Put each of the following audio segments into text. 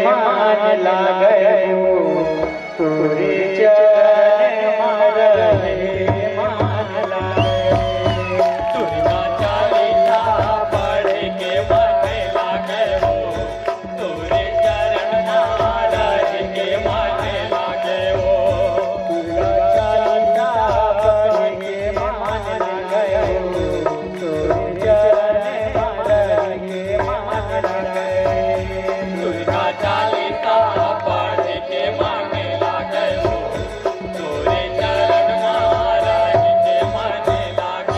मान लागयो तोरे चरण मारहे मान लागयो दुर्गा चालीसा पढ़ के मन लागयो तोरे चरण महाराज के मन लागयो दुर्गा चालीसा पढ़ के मान लागयो तोरे चरण मारहे मान लागयो दुर्गा चालीसा पढ़ के मन लागयो तोरे चरण महाराज के मन लागयो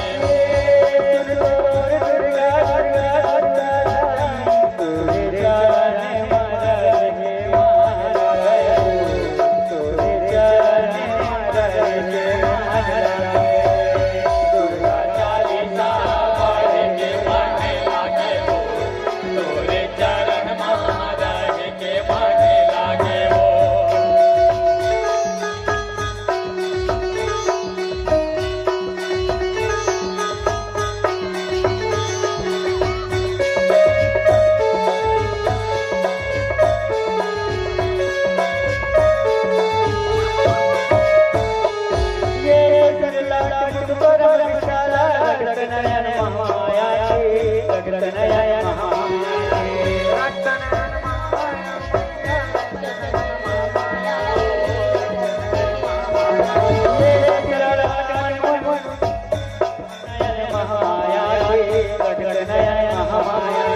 दुर्गा चालीसा पढ़ के मन लागयो तोरे चरण महाराज के मन लागयो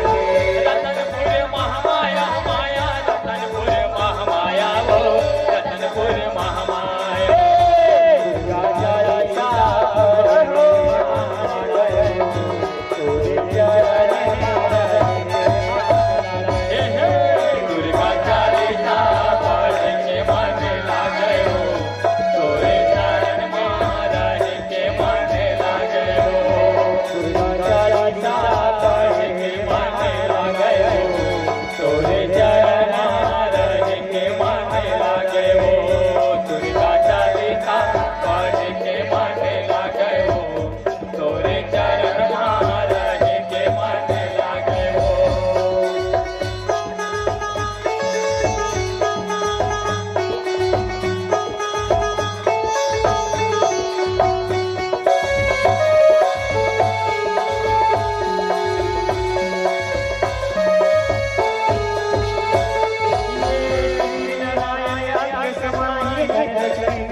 रतनपुर महामाया माया रतनपुर महामाया वो रतनपुर महामाया दुर्गा चालीसा पढ़ के मन लागयो तोरे चरण महाराज के मन लागयो पढ़ के मन लागयो तोरे चरण महाराज के मन लागयो दुर्गा चालीसा पढ़ के मन लागयो तोरे चरण महाराज के मन लागयो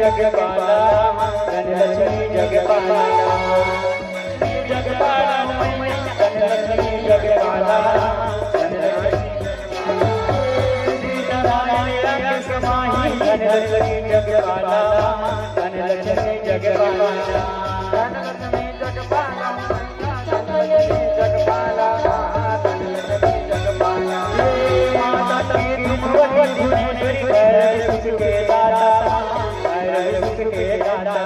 जगपाला धनलक्ष्मी जगपाला जगपाला धनलक्ष्मी जगपाला धनलक्ष्मी जगपाला धनलक्ष्मी जगपाला धनलक्ष्मी जगपाला धनलक्ष्मी जगपाला धनलक्ष्मी जगपाला माता की भुवनेश्वरी है सुख के दाता सुख के दाता